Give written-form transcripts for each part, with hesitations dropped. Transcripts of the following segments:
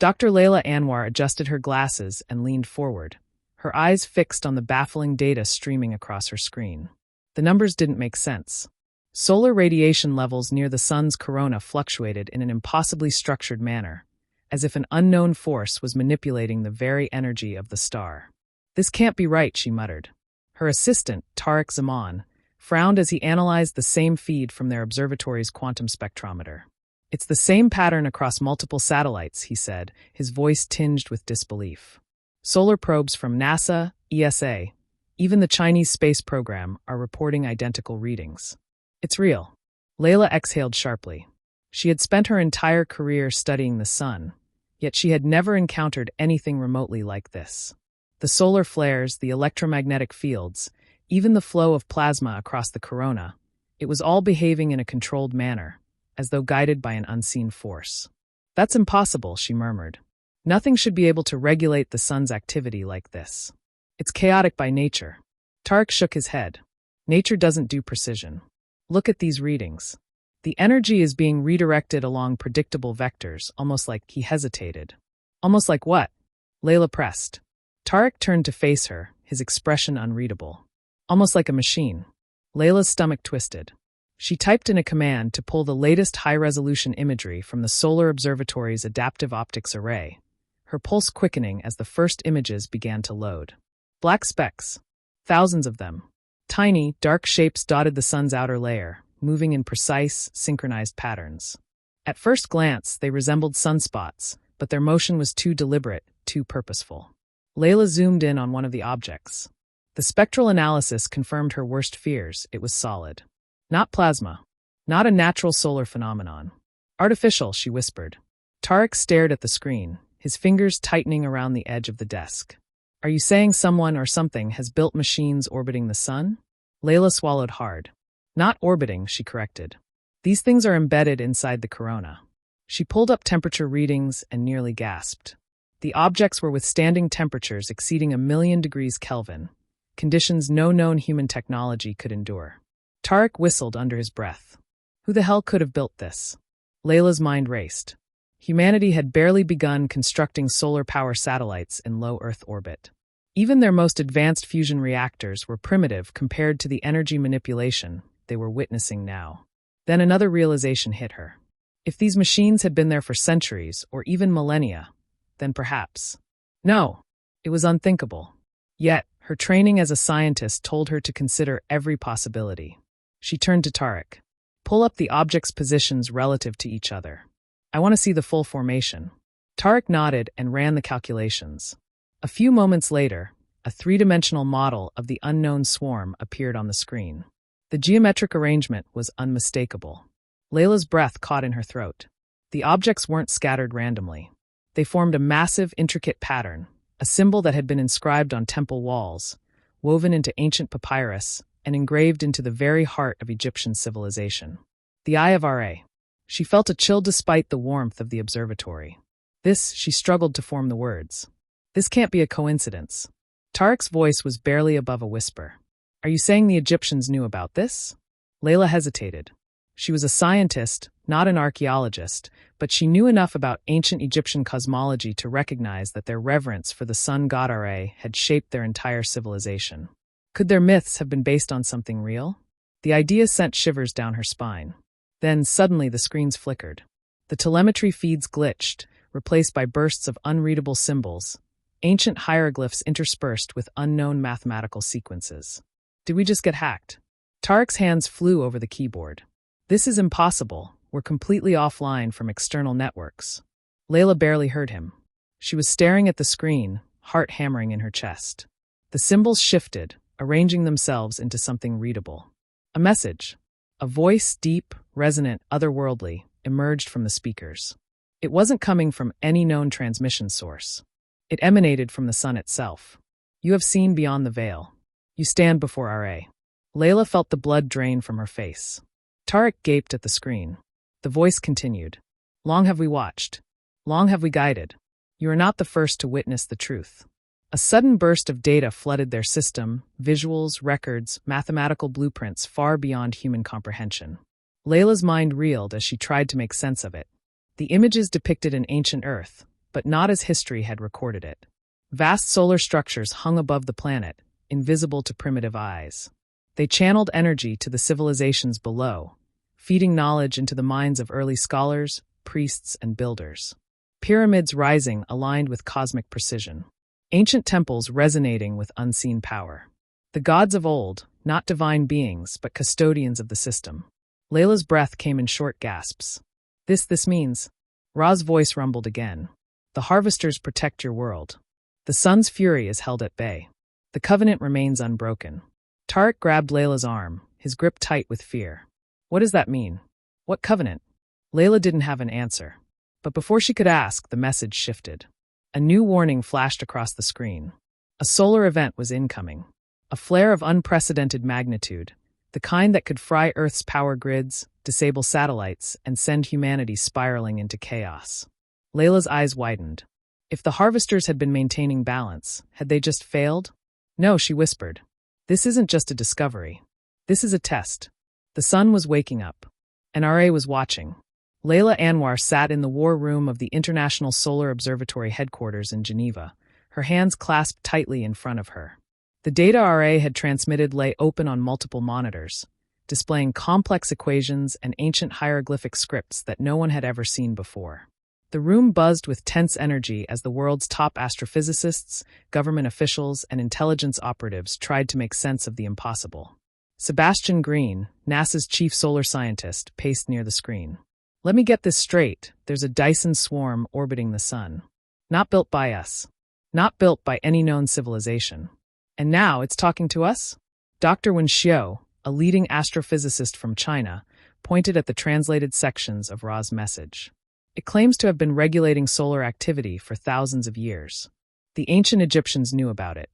Dr. Layla Anwar adjusted her glasses and leaned forward, her eyes fixed on the baffling data streaming across her screen. The numbers didn't make sense. Solar radiation levels near the sun's corona fluctuated in an impossibly structured manner, as if an unknown force was manipulating the very energy of the star. "This can't be right," she muttered. Her assistant, Tariq Zaman, frowned as he analyzed the same feed from their observatory's quantum spectrometer. "It's the same pattern across multiple satellites," he said, his voice tinged with disbelief. "Solar probes from NASA, ESA, even the Chinese space program are reporting identical readings. It's real." Layla exhaled sharply. She had spent her entire career studying the sun, yet she had never encountered anything remotely like this. The solar flares, the electromagnetic fields, even the flow of plasma across the corona, it was all behaving in a controlled manner, as though guided by an unseen force. "That's impossible," she murmured. "Nothing should be able to regulate the sun's activity like this. It's chaotic by nature." Tariq shook his head. "Nature doesn't do precision. Look at these readings. The energy is being redirected along predictable vectors, almost like..." He hesitated. "Almost like what?" Layla pressed. Tariq turned to face her, his expression unreadable. "Almost like a machine." Layla's stomach twisted. She typed in a command to pull the latest high-resolution imagery from the Solar Observatory's adaptive optics array, her pulse quickening as the first images began to load. Black specks. Thousands of them. Tiny, dark shapes dotted the sun's outer layer, moving in precise, synchronized patterns. At first glance, they resembled sunspots, but their motion was too deliberate, too purposeful. Layla zoomed in on one of the objects. The spectral analysis confirmed her worst fears. It was solid. Not plasma. Not a natural solar phenomenon. "Artificial," she whispered. Tariq stared at the screen, his fingers tightening around the edge of the desk. "Are you saying someone or something has built machines orbiting the sun?" Layla swallowed hard. "Not orbiting," she corrected. "These things are embedded inside the corona." She pulled up temperature readings and nearly gasped. The objects were withstanding temperatures exceeding 1,000,000 degrees Kelvin, conditions no known human technology could endure. Tariq whistled under his breath. Who the hell could have built this? Layla's mind raced. Humanity had barely begun constructing solar power satellites in low Earth orbit. Even their most advanced fusion reactors were primitive compared to the energy manipulation they were witnessing now. Then another realization hit her. If these machines had been there for centuries or even millennia, then perhaps. No, it was unthinkable. Yet, her training as a scientist told her to consider every possibility. She turned to Tariq. "Pull up the objects' positions relative to each other. I want to see the full formation." Tariq nodded and ran the calculations. A few moments later, a three-dimensional model of the unknown swarm appeared on the screen. The geometric arrangement was unmistakable. Layla's breath caught in her throat. The objects weren't scattered randomly. They formed a massive, intricate pattern, a symbol that had been inscribed on temple walls, woven into ancient papyrus, and engraved into the very heart of Egyptian civilization. The Eye of Ra. She felt a chill despite the warmth of the observatory. She struggled to form the words. "This can't be a coincidence." Tariq's voice was barely above a whisper. "Are you saying the Egyptians knew about this?" Layla hesitated. She was a scientist, not an archaeologist, but she knew enough about ancient Egyptian cosmology to recognize that their reverence for the sun god Ra had shaped their entire civilization. Could their myths have been based on something real? The idea sent shivers down her spine. Then, suddenly, the screens flickered. The telemetry feeds glitched, replaced by bursts of unreadable symbols, ancient hieroglyphs interspersed with unknown mathematical sequences. Did we just get hacked? Tariq's hands flew over the keyboard. "This is impossible. We're completely offline from external networks." Layla barely heard him. She was staring at the screen, heart hammering in her chest. The symbols shifted, arranging themselves into something readable. A message. A voice, deep, resonant, otherworldly, emerged from the speakers. It wasn't coming from any known transmission source. It emanated from the sun itself. "You have seen beyond the veil. You stand before Ra." Layla felt the blood drain from her face. Tariq gaped at the screen. The voice continued. "Long have we watched. Long have we guided. You are not the first to witness the truth." A sudden burst of data flooded their system, visuals, records, mathematical blueprints far beyond human comprehension. Layla's mind reeled as she tried to make sense of it. The images depicted an ancient Earth, but not as history had recorded it. Vast solar structures hung above the planet, invisible to primitive eyes. They channeled energy to the civilizations below, feeding knowledge into the minds of early scholars, priests, and builders. Pyramids rising aligned with cosmic precision. Ancient temples resonating with unseen power. The gods of old, not divine beings, but custodians of the system. Layla's breath came in short gasps. This means. Ra's voice rumbled again. The harvesters protect your world. The sun's fury is held at bay. The covenant remains unbroken. Tariq grabbed Layla's arm, his grip tight with fear. What does that mean? What covenant? Layla didn't have an answer. But before she could ask, the message shifted. A new warning flashed across the screen. A solar event was incoming. A flare of unprecedented magnitude, the kind that could fry Earth's power grids, disable satellites, and send humanity spiraling into chaos. Layla's eyes widened. If the harvesters had been maintaining balance, had they just failed? No, she whispered. This isn't just a discovery. This is a test. The sun was waking up. And RA was watching. Layla Anwar sat in the war room of the International Solar Observatory headquarters in Geneva, her hands clasped tightly in front of her. The data RA had transmitted lay open on multiple monitors, displaying complex equations and ancient hieroglyphic scripts that no one had ever seen before. The room buzzed with tense energy as the world's top astrophysicists, government officials, and intelligence operatives tried to make sense of the impossible. Sebastian Green, NASA's chief solar scientist, paced near the screen. Let me get this straight, there's a Dyson swarm orbiting the sun. Not built by us. Not built by any known civilization. And now it's talking to us? Dr. Wen Xiu, a leading astrophysicist from China, pointed at the translated sections of Ra's message. It claims to have been regulating solar activity for thousands of years. The ancient Egyptians knew about it.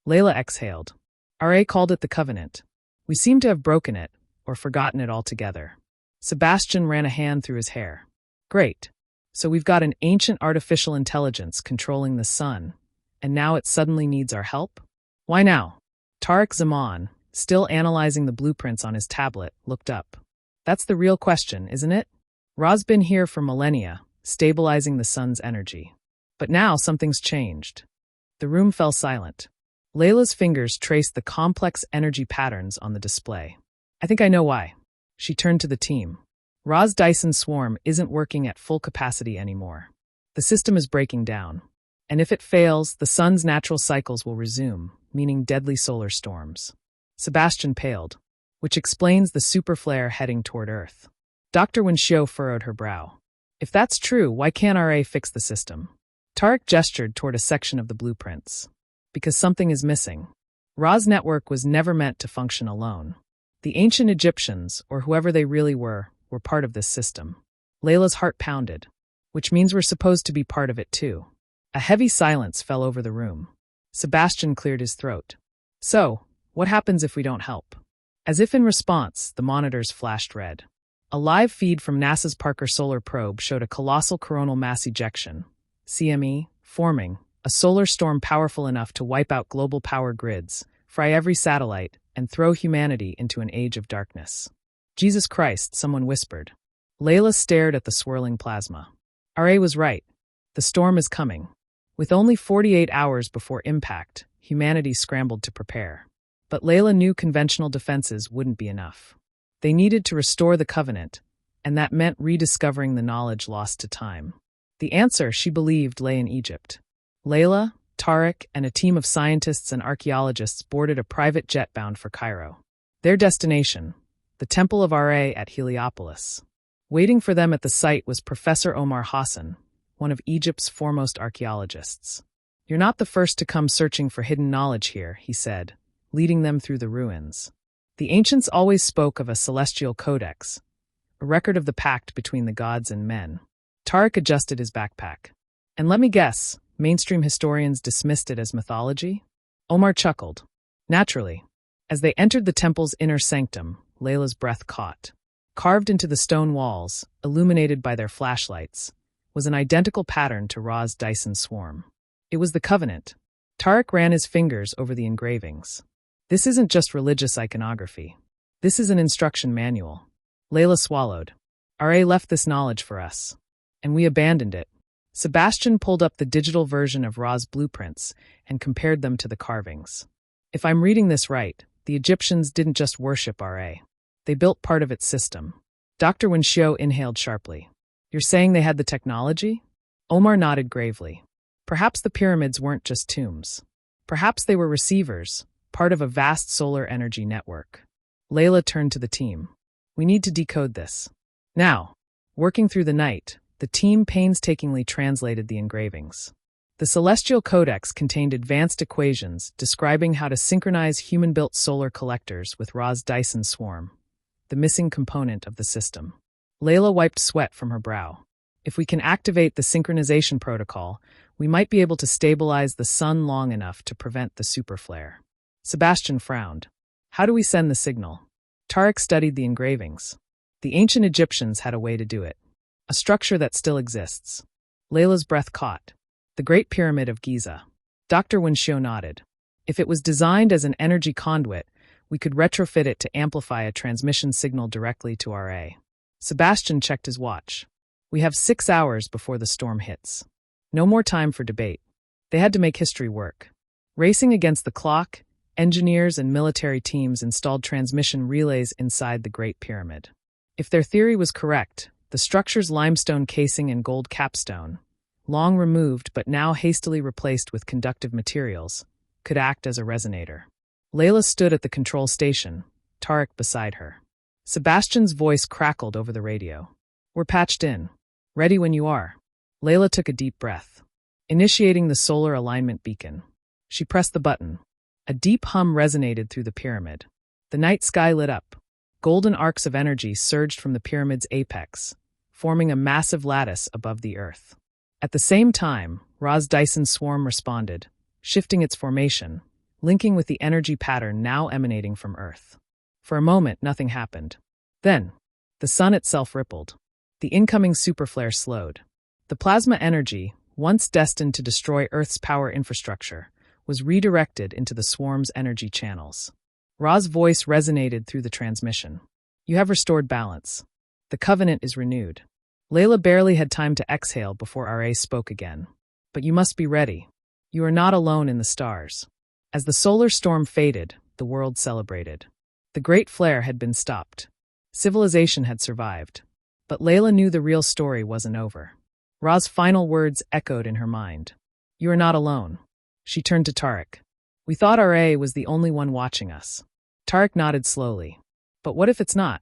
Layla exhaled. RA called it the Covenant. We seem to have broken it, or forgotten it altogether. Sebastian ran a hand through his hair. Great. So we've got an ancient artificial intelligence controlling the sun, and now it suddenly needs our help? Why now? Tariq Zaman, still analyzing the blueprints on his tablet, looked up. That's the real question, isn't it? Ra's been here for millennia, stabilizing the sun's energy. But now something's changed. The room fell silent. Layla's fingers traced the complex energy patterns on the display. I think I know why. She turned to the team. Ra's Dyson swarm isn't working at full capacity anymore. The system is breaking down. And if it fails, the sun's natural cycles will resume, meaning deadly solar storms. Sebastian paled, which explains the superflare heading toward Earth. Dr. Wen Xiu furrowed her brow. If that's true, why can't RA fix the system? Tariq gestured toward a section of the blueprints. Because something is missing. Ra's network was never meant to function alone. The ancient Egyptians, or whoever they really were part of this system. Layla's heart pounded. Which means we're supposed to be part of it too. A heavy silence fell over the room. Sebastian cleared his throat. So, what happens if we don't help? As if in response, the monitors flashed red. A live feed from NASA's Parker Solar Probe showed a colossal coronal mass ejection, CME, forming, a solar storm powerful enough to wipe out global power grids, fry every satellite, and throw humanity into an age of darkness. Jesus Christ, someone whispered. Layla stared at the swirling plasma. RA was right. The storm is coming. With only 48 hours before impact, humanity scrambled to prepare. But Layla knew conventional defenses wouldn't be enough. They needed to restore the Covenant, and that meant rediscovering the knowledge lost to time. The answer, she believed, lay in Egypt. Layla, Tariq, and a team of scientists and archaeologists boarded a private jet bound for Cairo. Their destination, the Temple of Ra at Heliopolis. Waiting for them at the site was Professor Omar Hassan, one of Egypt's foremost archaeologists. You're not the first to come searching for hidden knowledge here, he said, leading them through the ruins. The ancients always spoke of a celestial codex, a record of the pact between the gods and men. Tariq adjusted his backpack. And let me guess, mainstream historians dismissed it as mythology? Omar chuckled. Naturally. As they entered the temple's inner sanctum, Layla's breath caught. Carved into the stone walls, illuminated by their flashlights, was an identical pattern to Ra's Dyson swarm. It was the Covenant. Tariq ran his fingers over the engravings. This isn't just religious iconography. This is an instruction manual. Layla swallowed. RA left this knowledge for us. And we abandoned it. Sebastian pulled up the digital version of Ra's blueprints and compared them to the carvings. If I'm reading this right, the Egyptians didn't just worship Ra. They built part of its system. Dr. Winshio inhaled sharply. You're saying they had the technology? Omar nodded gravely. Perhaps the pyramids weren't just tombs. Perhaps they were receivers, part of a vast solar energy network. Layla turned to the team. We need to decode this. Now, working through the night, the team painstakingly translated the engravings. The Celestial Codex contained advanced equations describing how to synchronize human-built solar collectors with Ra's Dyson swarm, the missing component of the system. Layla wiped sweat from her brow. If we can activate the synchronization protocol, we might be able to stabilize the sun long enough to prevent the superflare. Sebastian frowned. How do we send the signal? Tarek studied the engravings. The ancient Egyptians had a way to do it. A structure that still exists. Layla's breath caught. The Great Pyramid of Giza. Dr. Winshio nodded. If it was designed as an energy conduit, we could retrofit it to amplify a transmission signal directly to Ra. Sebastian checked his watch. We have 6 hours before the storm hits. No more time for debate. They had to make history work. Racing against the clock, engineers and military teams installed transmission relays inside the Great Pyramid. If their theory was correct, the structure's limestone casing and gold capstone, long removed but now hastily replaced with conductive materials, could act as a resonator. Layla stood at the control station, Tarek beside her. Sebastian's voice crackled over the radio. We're patched in. Ready when you are. Layla took a deep breath. Initiating the solar alignment beacon. She pressed the button. A deep hum resonated through the pyramid. The night sky lit up. Golden arcs of energy surged from the pyramid's apex, forming a massive lattice above the earth. At the same time, Ra's Dyson swarm responded, shifting its formation, linking with the energy pattern now emanating from Earth. For a moment, nothing happened. Then, the sun itself rippled. The incoming superflare slowed. The plasma energy, once destined to destroy Earth's power infrastructure, was redirected into the swarm's energy channels. Ra's voice resonated through the transmission. You have restored balance. The covenant is renewed. Layla barely had time to exhale before Ra spoke again. But you must be ready. You are not alone in the stars. As the solar storm faded, the world celebrated. The great flare had been stopped. Civilization had survived. But Layla knew the real story wasn't over. Ra's final words echoed in her mind. You are not alone. She turned to Tarek. We thought Ra was the only one watching us. Tarek nodded slowly. But what if it's not?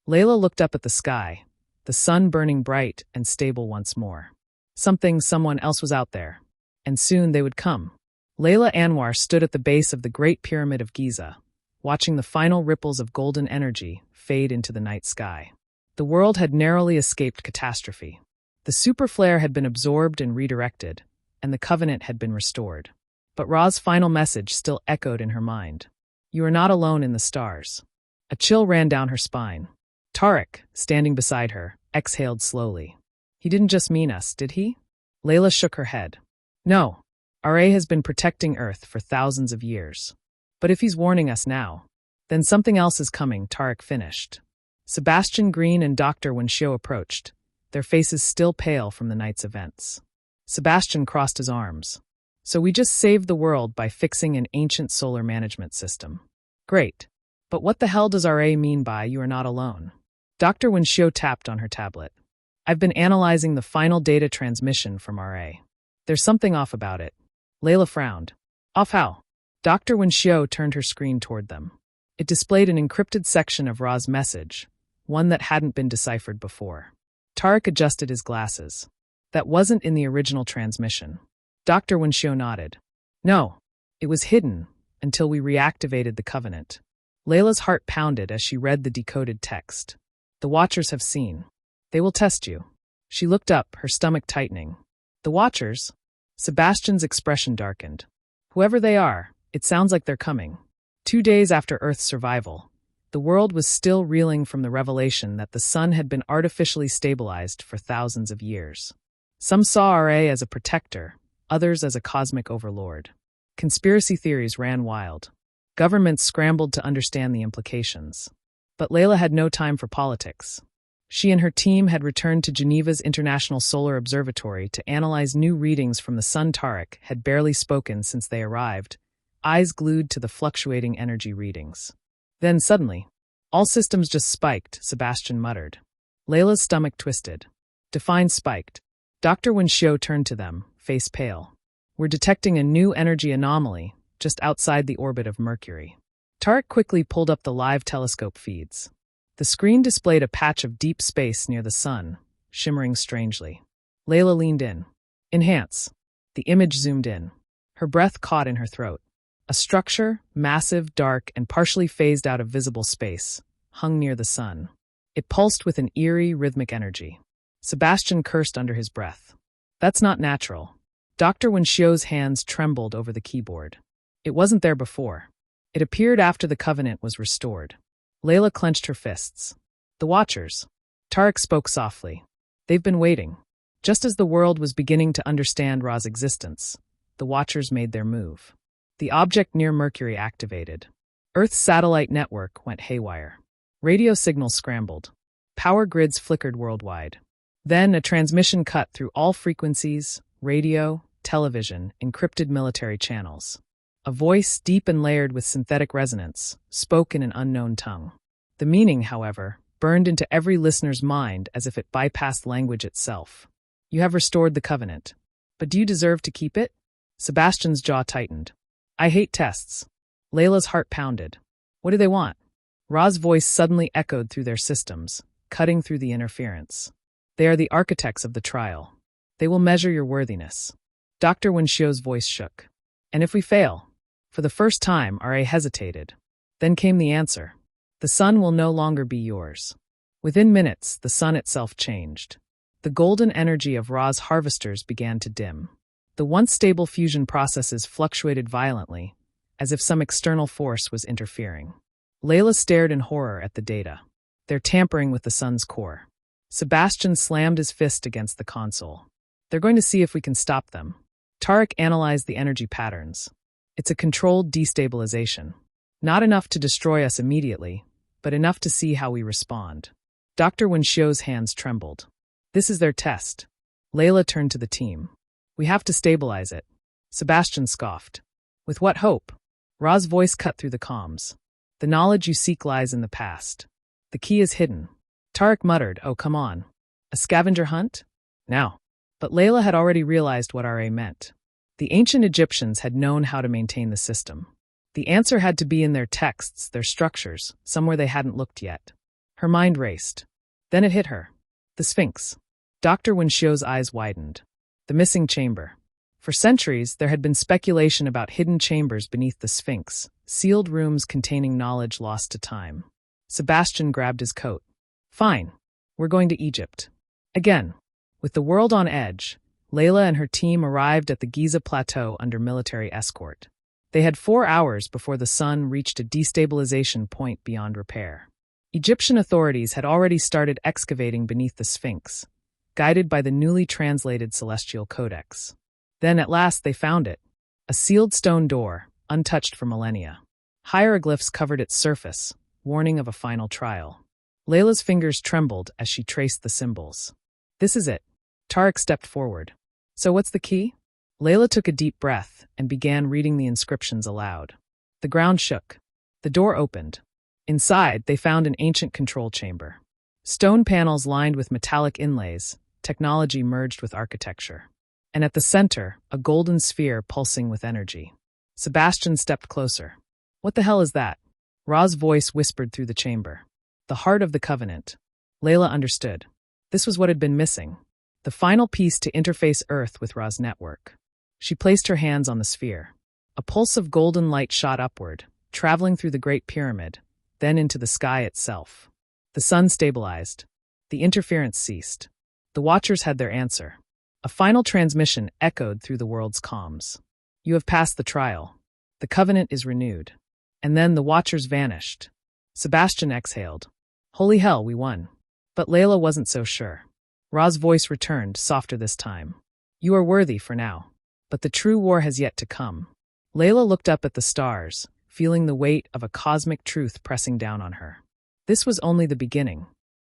Layla looked up at the sky, the sun burning bright and stable once more. Someone else was out there. And soon they would come. Layla Anwar stood at the base of the Great Pyramid of Giza, watching the final ripples of golden energy fade into the night sky. The world had narrowly escaped catastrophe. The superflare had been absorbed and redirected, and the covenant had been restored. But Ra's final message still echoed in her mind. You are not alone in the stars. A chill ran down her spine. Tarek, standing beside her, exhaled slowly. He didn't just mean us, did he? Layla shook her head. No. Ra has been protecting Earth for thousands of years. But if he's warning us now, then something else is coming, Tarek finished. Sebastian Green and Dr. Winshio approached, their faces still pale from the night's events. Sebastian crossed his arms. So we just saved the world by fixing an ancient solar management system. Great. But what the hell does Ra mean by you are not alone? Dr. Winshio tapped on her tablet. I've been analyzing the final data transmission from Ra. There's something off about it. Layla frowned. Off how? Dr. Winshio turned her screen toward them. It displayed an encrypted section of Ra's message, one that hadn't been deciphered before. Tarek adjusted his glasses. That wasn't in the original transmission. Dr. Winshio nodded. No, it was hidden until we reactivated the covenant. Layla's heart pounded as she read the decoded text. The Watchers have seen. They will test you. She looked up, her stomach tightening. The Watchers? Sebastian's expression darkened. Whoever they are, it sounds like they're coming. 2 days after Earth's survival, the world was still reeling from the revelation that the sun had been artificially stabilized for thousands of years. Some saw Ra as a protector, others as a cosmic overlord. Conspiracy theories ran wild. Governments scrambled to understand the implications. But Layla had no time for politics. She and her team had returned to Geneva's International Solar Observatory to analyze new readings from the sun. Tarek had barely spoken since they arrived, eyes glued to the fluctuating energy readings. Then suddenly, all systems just spiked, Sebastian muttered. Layla's stomach twisted. Define spiked. Dr. Wenxiu turned to them, face pale. We're detecting a new energy anomaly, just outside the orbit of Mercury. Tarek quickly pulled up the live telescope feeds. The screen displayed a patch of deep space near the sun, shimmering strangely. Layla leaned in. Enhance. The image zoomed in. Her breath caught in her throat. A structure, massive, dark, and partially phased out of visible space, hung near the sun. It pulsed with an eerie, rhythmic energy. Sebastian cursed under his breath. That's not natural. Dr. Wenxiu's hands trembled over the keyboard. It wasn't there before. It appeared after the covenant was restored. Layla clenched her fists. The Watchers. Tarek spoke softly. They've been waiting. Just as the world was beginning to understand Ra's existence, the Watchers made their move. The object near Mercury activated. Earth's satellite network went haywire. Radio signals scrambled. Power grids flickered worldwide. Then a transmission cut through all frequencies, radio, television, encrypted military channels. A voice, deep and layered with synthetic resonance, spoke in an unknown tongue. The meaning, however, burned into every listener's mind as if it bypassed language itself. You have restored the covenant. But do you deserve to keep it? Sebastian's jaw tightened. I hate tests. Layla's heart pounded. What do they want? Ra's voice suddenly echoed through their systems, cutting through the interference. They are the architects of the trial. They will measure your worthiness. Dr. Wenxiu's voice shook. And if we fail? For the first time, Ra hesitated. Then came the answer. The sun will no longer be yours. Within minutes, the sun itself changed. The golden energy of Ra's harvesters began to dim. The once stable fusion processes fluctuated violently, as if some external force was interfering. Layla stared in horror at the data. They're tampering with the sun's core. Sebastian slammed his fist against the console. They're going to see if we can stop them. Tarek analyzed the energy patterns. It's a controlled destabilization. Not enough to destroy us immediately, but enough to see how we respond. Dr. Wenxiu's hands trembled. This is their test. Layla turned to the team. We have to stabilize it. Sebastian scoffed. With what hope? Ra's voice cut through the comms. The knowledge you seek lies in the past. The key is hidden. Tarek muttered, oh, come on. A scavenger hunt? Now. But Layla had already realized what Ra meant. The ancient Egyptians had known how to maintain the system. The answer had to be in their texts, their structures, somewhere they hadn't looked yet. Her mind raced. Then it hit her. The Sphinx. Dr. Wenxiu's eyes widened. The missing chamber. For centuries, there had been speculation about hidden chambers beneath the Sphinx, sealed rooms containing knowledge lost to time. Sebastian grabbed his coat. Fine. We're going to Egypt. Again. With the world on edge, Layla and her team arrived at the Giza Plateau under military escort. They had 4 hours before the sun reached a destabilization point beyond repair. Egyptian authorities had already started excavating beneath the Sphinx, guided by the newly translated Celestial Codex. Then at last they found it. A sealed stone door, untouched for millennia. Hieroglyphs covered its surface, warning of a final trial. Layla's fingers trembled as she traced the symbols. This is it. Tarek stepped forward. So what's the key? Layla took a deep breath and began reading the inscriptions aloud. The ground shook. The door opened. Inside, they found an ancient control chamber. Stone panels lined with metallic inlays, technology merged with architecture. And at the center, a golden sphere pulsing with energy. Sebastian stepped closer. What the hell is that? Ra's voice whispered through the chamber. The heart of the covenant. Layla understood. This was what had been missing. The final piece to interface Earth with Ra's network. She placed her hands on the sphere. A pulse of golden light shot upward, traveling through the Great Pyramid, then into the sky itself. The sun stabilized. The interference ceased. The Watchers had their answer. A final transmission echoed through the world's comms. You have passed the trial. The covenant is renewed. And then the Watchers vanished. Sebastian exhaled. Holy hell, we won. But Layla wasn't so sure. Ra's voice returned, softer this time. You are worthy for now. But the true war has yet to come. Layla looked up at the stars, feeling the weight of a cosmic truth pressing down on her. This was only the beginning.